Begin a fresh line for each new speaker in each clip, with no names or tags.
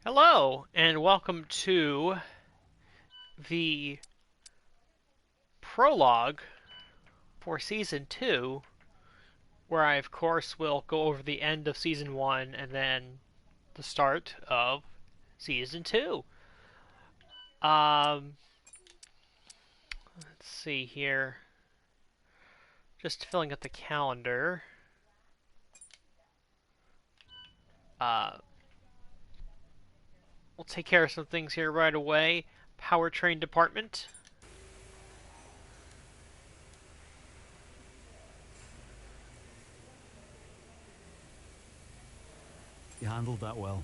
Hello, and welcome to the prologue for Season 2, where I, of course, will go over the end of Season 1 and then the start of Season 2. Um, let's see here. Just filling up the calendar. Uh, we'll take care of some things here right away. Powertrain department.
You handled that well.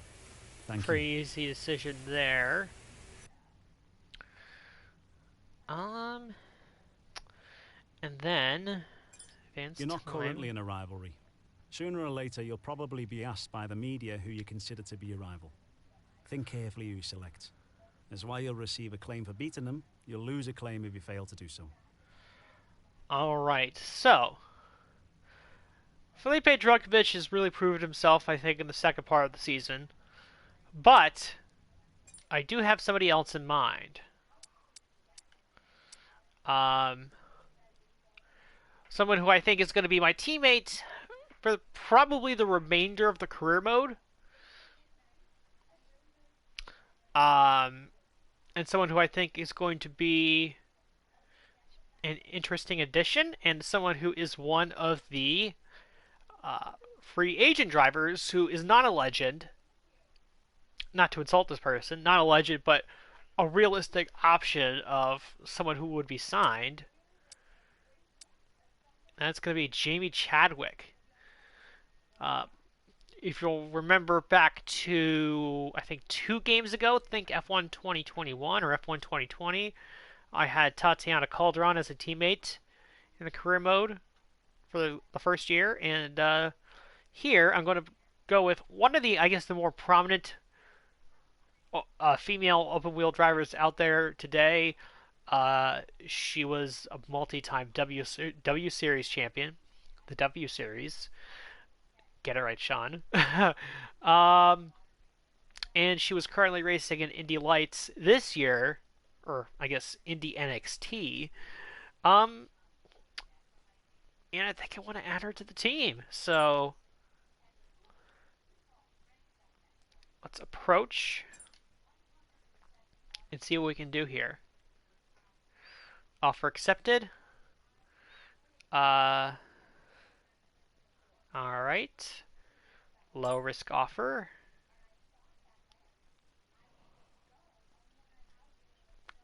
Thank you.
Pretty easy decision there. Um, and then
You're
advanced
not currently
time.
in a rivalry. Sooner or later, you'll probably be asked by the media who you consider to be your rival. Think carefully who you select. As while you'll receive a claim for beating them, you'll lose a claim if you fail to do so.
Alright, so Felipe Drugovich has really proved himself, I think, in the second part of the season. But I do have somebody else in mind. Um, Someone who I think is going to be my teammate for probably the remainder of the career mode. Um, and someone who I think is going to be an interesting addition, and someone who is one of the free agent drivers who is not a legend. Not to insult this person, not a legend, but a realistic option of someone who would be signed. And that's going to be Jamie Chadwick. Uh, if you'll remember back to, I think, 2 games ago, think F1 2021 or F1 2020, I had Tatiana Calderon as a teammate in the career mode for the first year. And here, I'm going to go with one of the, I guess, the more prominent female open wheel drivers out there today. She was a multi-time W Series champion, the W Series. Get it right, Sean. um, and she was currently racing in Indy Lights this year, or I guess Indy NXT. Um, and I think I want to add her to the team. So let's approach and see what we can do here. Offer accepted. Uh, all right. Low risk offer.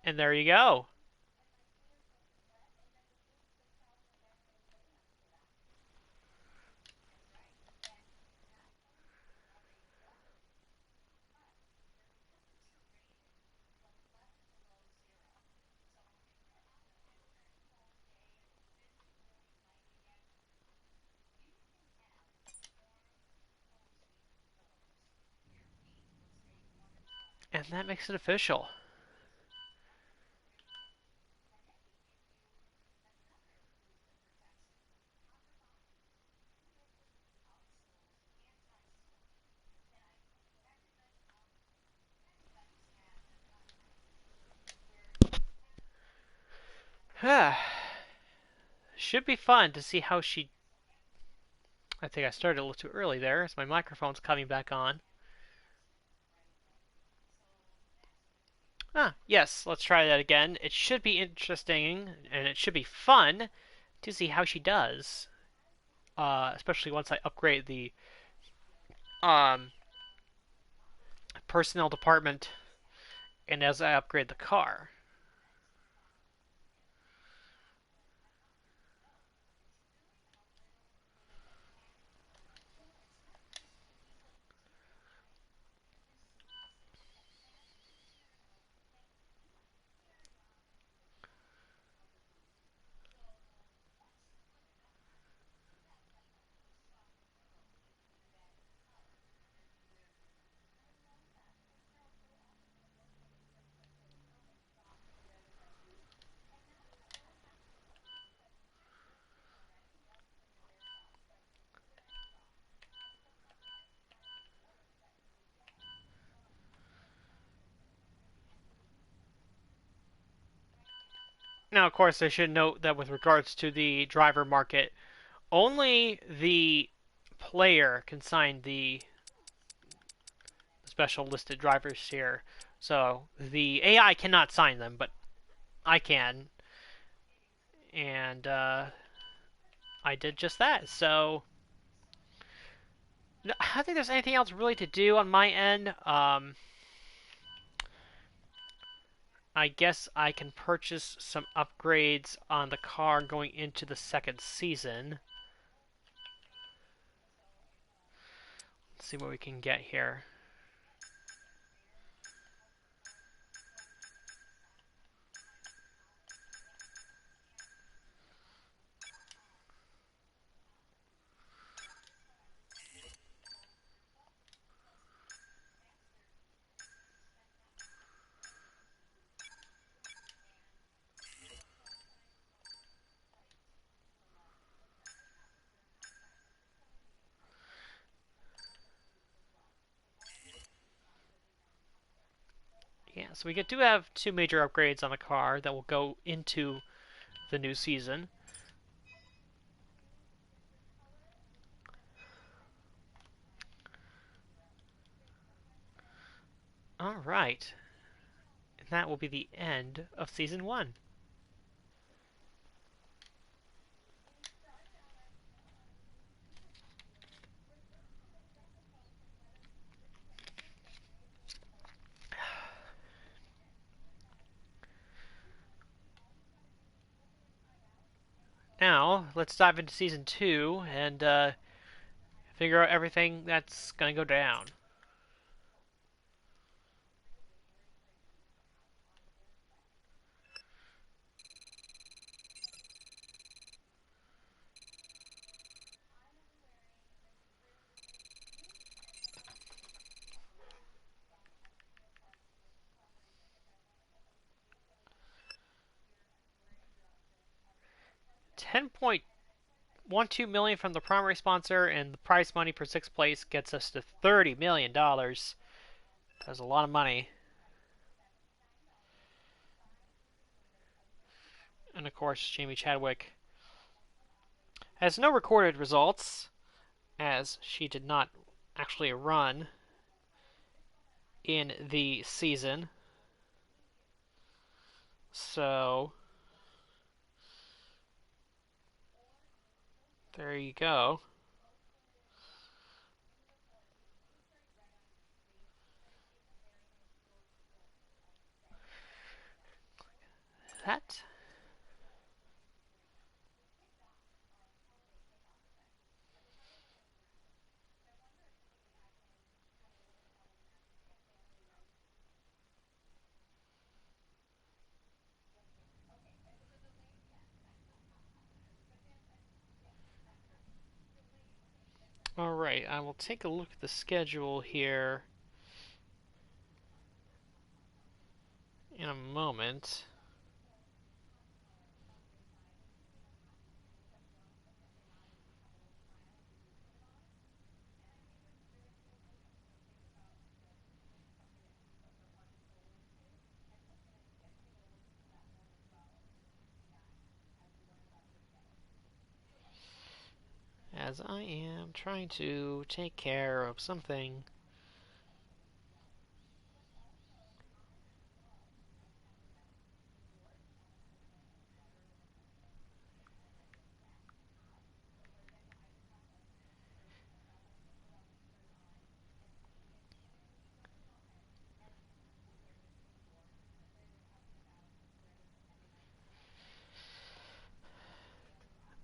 And there you go. And that makes it official. Should be fun to see how she. I think I started a little too early there, as my microphone's coming back on. Yes, let's try that again. It should be interesting and it should be fun to see how she does. Especially once I upgrade the um, personnel department and as I upgrade the car. Now, of course, I should note that with regards to the driver market, only the player can sign the special listed drivers here. So the AI cannot sign them, but I can, and I did just that. So I don't think there's anything else really to do on my end. I guess I can purchase some upgrades on the car going into the second season. Let's see what we can get here. Yeah, so we do have two major upgrades on the car that will go into the new season. All right, and that will be the end of season 1. Now, let's dive into season 2 and figure out everything that's going to go down. $10.12 million from the primary sponsor, and the prize money for 6th place gets us to $30 million. That's a lot of money. And of course, Jamie Chadwick has no recorded results, as she did not actually run in the season. So, there you go. That. Alright, I will take a look at the schedule here in a moment. As I am trying to take care of something.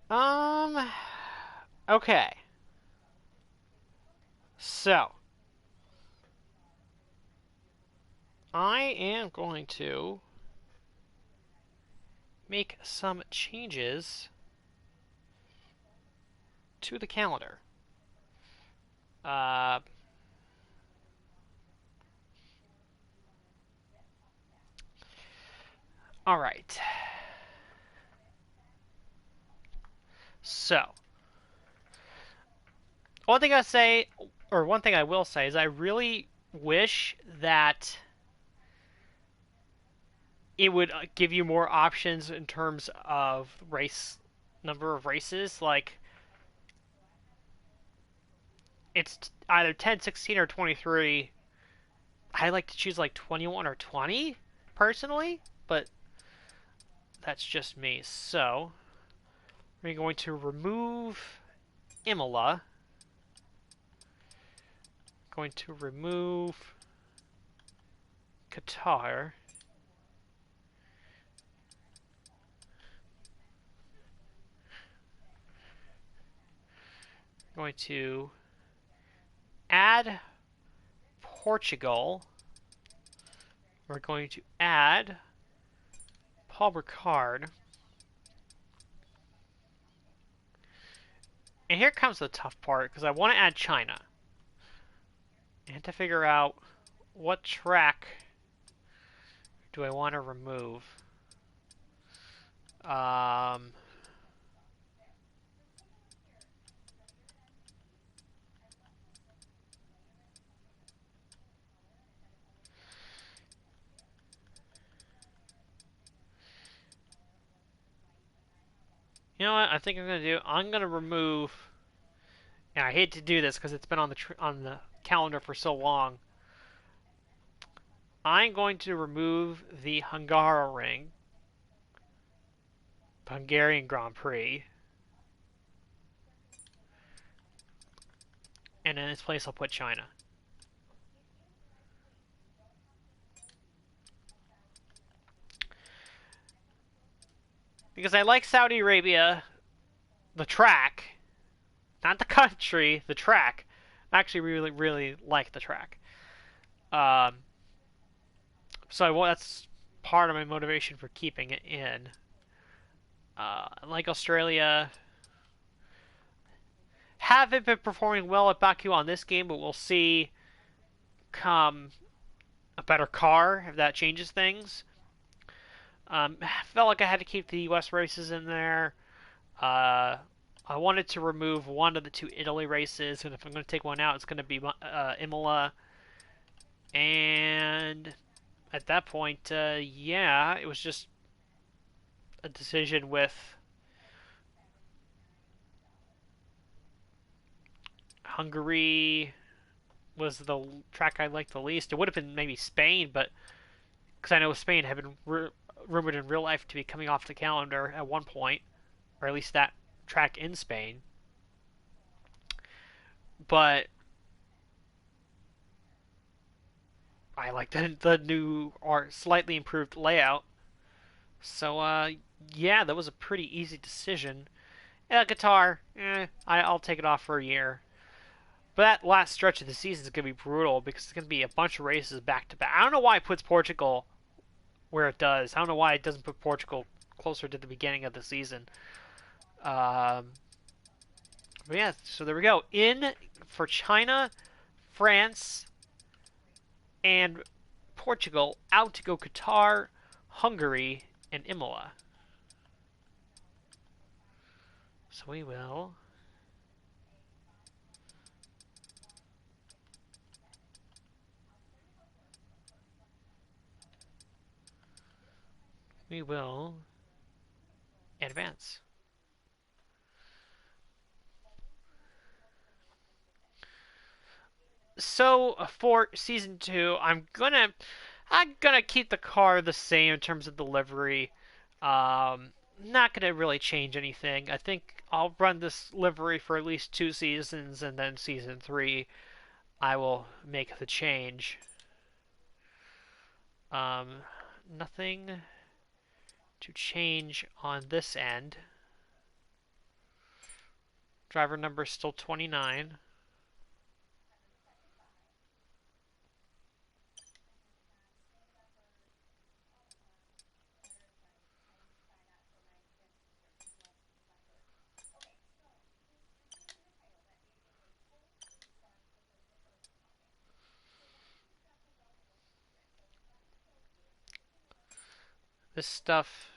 Um, okay. So, I am going to make some changes to the calendar. Uh, Alright. So, one thing I will say is I really wish that it would give you more options in terms of race number of races. Like it's either 10, 16, or 23. I like to choose like 21 or 20 personally, but that's just me. So we're going to remove Imola. Going to remove Qatar. Going to add Portugal. We're going to add Paul Ricard. And here comes the tough part, because I want to add China. I have to figure out what track do I want to remove. Um, you know what? I think I'm gonna do. I'm gonna remove. And I hate to do this because it's been on the calendar for so long. I'm going to remove the Hungaroring, Hungarian Grand Prix, and in its place I'll put China. Because I like Saudi Arabia, the track, not the country, the track. I actually really, really like the track. Um, that's part of my motivation for keeping it in. I like Australia. Haven't been performing well at Baku on this game, but we'll see come a better car if that changes things. Felt like I had to keep the U.S. races in there. Uh, I wanted to remove one of the two Italy races, and if I'm going to take one out, it's going to be Imola. And at that point, yeah, it was just a decision with Hungary was the track I liked the least. It would have been maybe Spain, but because I know Spain had been rumored in real life to be coming off the calendar at one point, or at least that track in Spain. But I like the new or slightly improved layout. So yeah, that was a pretty easy decision. Yeah, guitar, I'll take it off for a year. But that last stretch of the season is going to be brutal because it's going to be a bunch of races back to back. I don't know why it puts Portugal where it does. I don't know why it doesn't put Portugal closer to the beginning of the season. Um, but yeah, so there we go. In for China, France, and Portugal. Out to go Qatar, Hungary, and Imola. So we will. We will advance. So for season 2, I'm gonna keep the car the same in terms of delivery. Not gonna really change anything. I think I'll run this livery for at least 2 seasons, and then season 3 I will make the change. Um, Nothing to change on this end. Driver number is still 29. This stuff,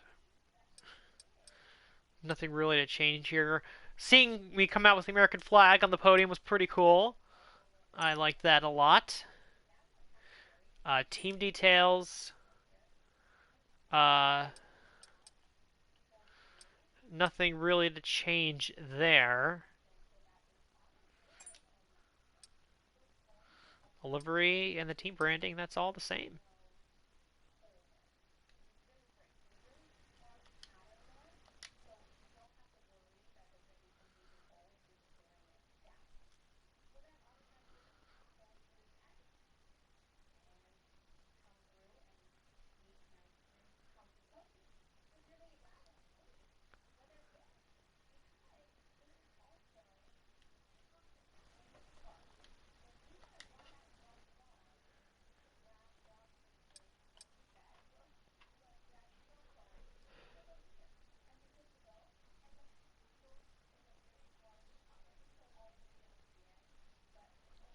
nothing really to change here. Seeing me come out with the American flag on the podium was pretty cool. I liked that a lot. Team details. Uh, nothing really to change there. The livery and the team branding, that's all the same.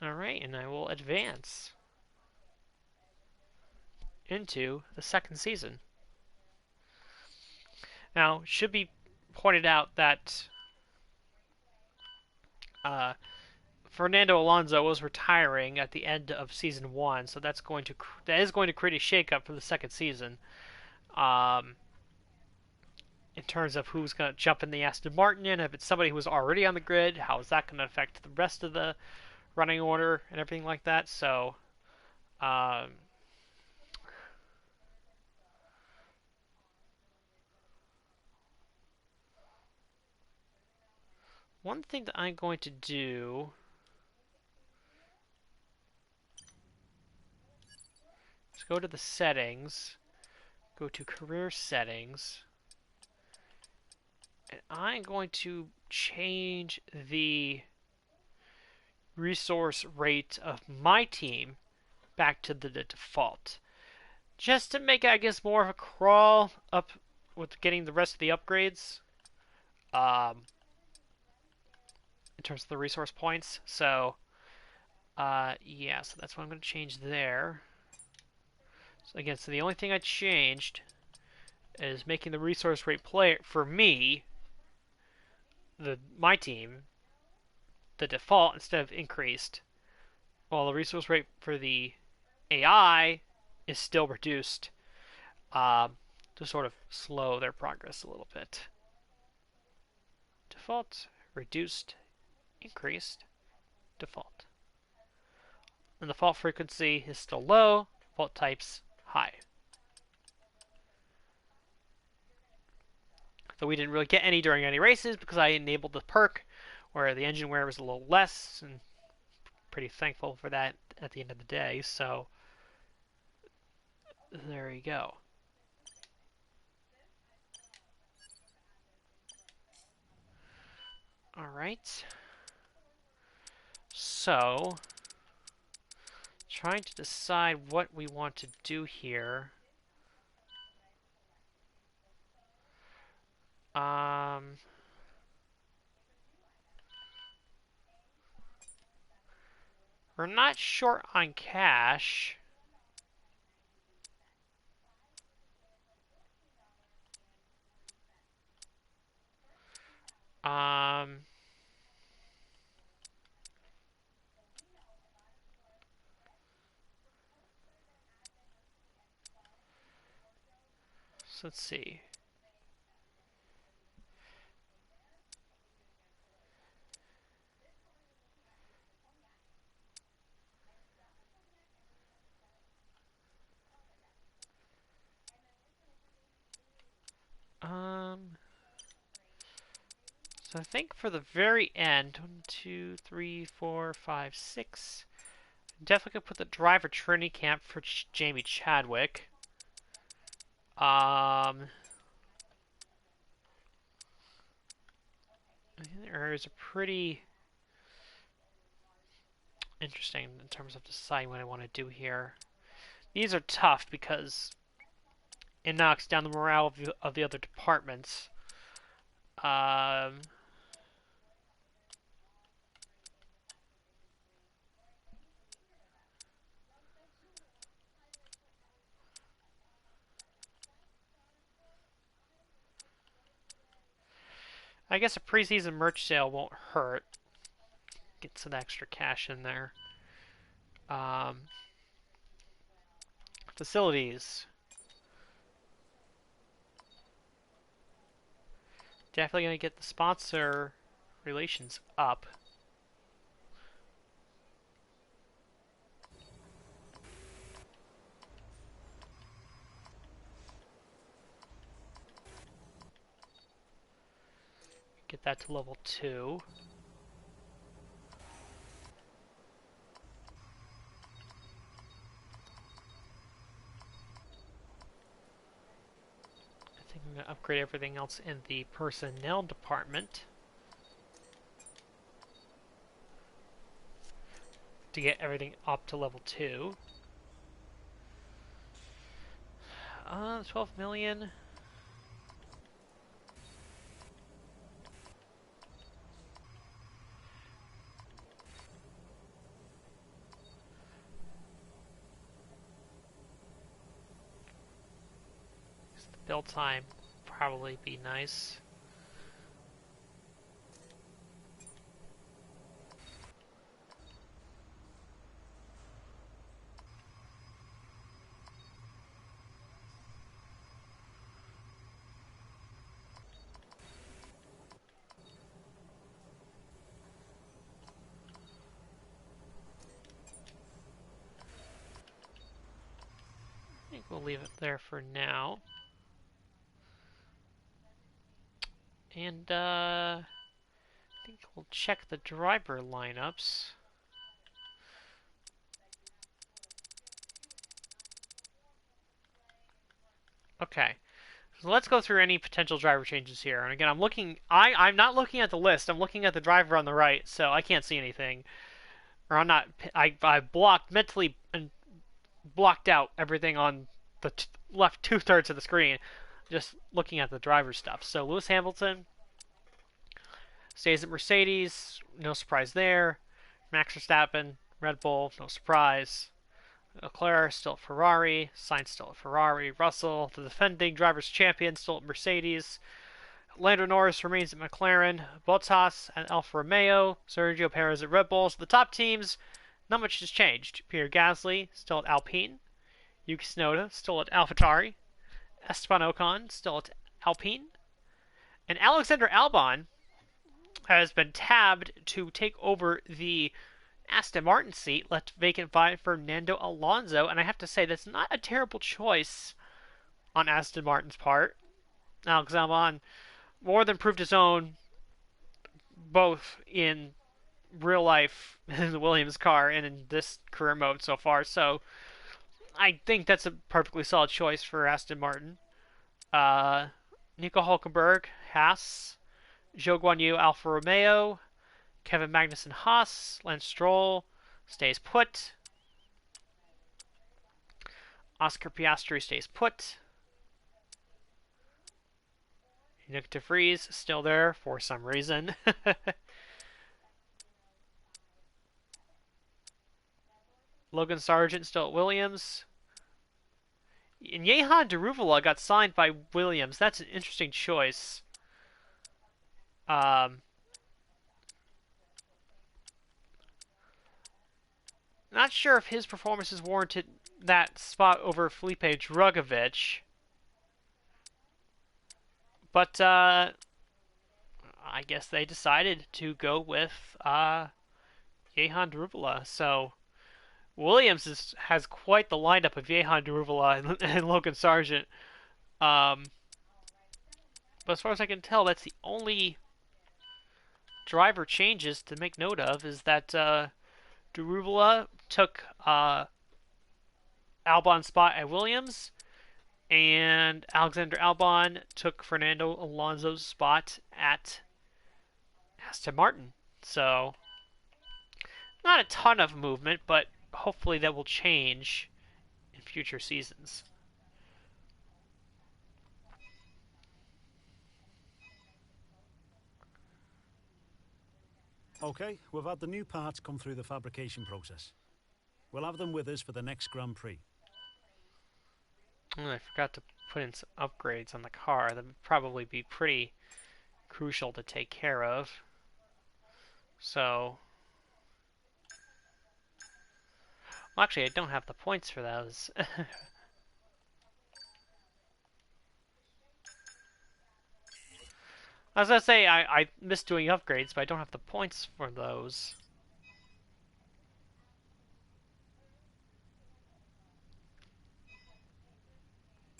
Alright, and I will advance into the second season. Now, should be pointed out that uh, Fernando Alonso was retiring at the end of season one, so that is going to create a shakeup for the second season. Um, in terms of who's going to jump in the Aston Martin, and if it's somebody who was already on the grid, how is that going to affect the rest of the running order and everything like that? So, um, one thing that I'm going to do is go to the settings, go to career settings, and I'm going to change the resource rate of my team back to the default. Just to make it, I guess, more of a crawl up with getting the rest of the upgrades um, in terms of the resource points. So, yeah, so that's what I'm going to change there. So again, so the only thing I changed is making the resource rate play for me, my team, the default instead of increased, while the resource rate for the AI is still reduced to sort of slow their progress a little bit. Default, reduced, increased, default. And the fault frequency is still low, fault type's high. Though we didn't really get any during any races because I enabled the perk where the engine wear was a little less, and pretty thankful for that at the end of the day. So there you go. All right. So trying to decide what we want to do here. Um, we're not short on cash. Um, so let's see. Um, so I think for the very end, 1, 2, 3, 4, 5, 6. Definitely could put the driver training camp for Jamie Chadwick. There is a pretty interesting in terms of deciding what I want to do here. These are tough because it knocks down the morale of the other departments. Um, I guess a preseason merch sale won't hurt. Get some extra cash in there. Um, facilities. definitely going to get the sponsor relations up. Get that to level 2. I think I'm going to upgrade everything else in the personnel department to get everything up to level 2. 12 million. Build time probably be nice. I think we'll leave it there for now. And I think we'll check the driver lineups. Okay, so let's go through any potential driver changes here. And again, I'm not looking at the list. I'm looking at the driver on the right, so I can't see anything. Or I'm not. I blocked mentally and blocked out everything on the left 2/3 of the screen, just looking at the driver stuff. So Lewis Hamilton stays at Mercedes, no surprise there. Max Verstappen, Red Bull, no surprise. Leclerc still at Ferrari, Sainz still at Ferrari, Russell, the defending drivers' champion, still at Mercedes. Lando Norris remains at McLaren, Bottas at Alfa Romeo, Sergio Perez at Red Bull. So the top teams, not much has changed. Pierre Gasly still at Alpine, Yuki Tsunoda still at AlphaTauri, Esteban Ocon still at Alpine, and Alexander Albon has been tabbed to take over the Aston Martin seat, left vacant by Fernando Alonso, and I have to say that's not a terrible choice on Aston Martin's part. Alex Albon more than proved his own, both in real life in the Williams car and in this career mode so far. So I think that's a perfectly solid choice for Aston Martin. Nico Hulkenberg, Haas, Zhou Guanyu, Alfa Romeo, Kevin Magnussen, Haas, Lance Stroll stays put. Oscar Piastri stays put. Nick DeVries still there for some reason. Logan Sargent still at Williams. And Jehan Daruvala got signed by Williams. That's an interesting choice. Not sure if his performance is warranted that spot over Felipe Drugovich. But I guess they decided to go with Jehan Daruvala. So Williams has quite the lineup of Jehan Daruvala and Logan Sargent. But as far as I can tell, that's the only driver changes to make note of, is that Daruvala took Albon's spot at Williams, and Alexander Albon took Fernando Alonso's spot at Aston Martin. So, not a ton of movement, but hopefully that will change in future seasons.
Okay, we've had the new parts come through the fabrication process. We'll have them with us for the next Grand Prix.
I forgot to put in some upgrades on the car. That would probably be pretty crucial to take care of. So, well, actually, I don't have the points for those. I was gonna say I missed doing upgrades, but I don't have the points for those.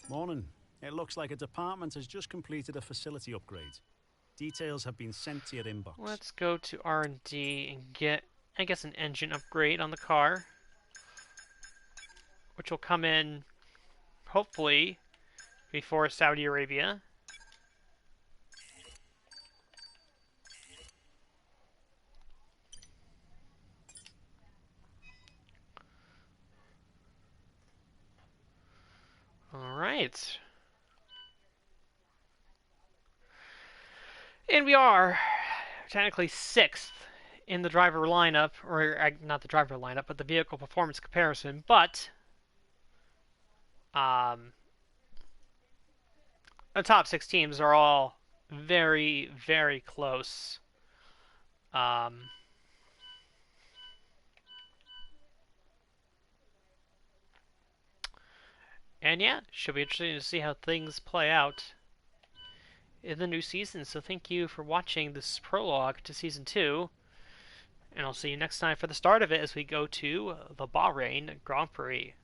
Morning. It looks like a department has just completed a facility upgrade. Details have been sent to your inbox.
Let's go to R&D and get, I guess, an engine upgrade on the car, which will come in, hopefully, before Saudi Arabia. Alright. And we are technically 6th in the driver lineup, or not the driver lineup, but the vehicle performance comparison, but um, the top 6 teams are all very, very close. Um, and yeah, should be interesting to see how things play out in the new season. So thank you for watching this prologue to season 2, and I'll see you next time for the start of it as we go to the Bahrain Grand Prix.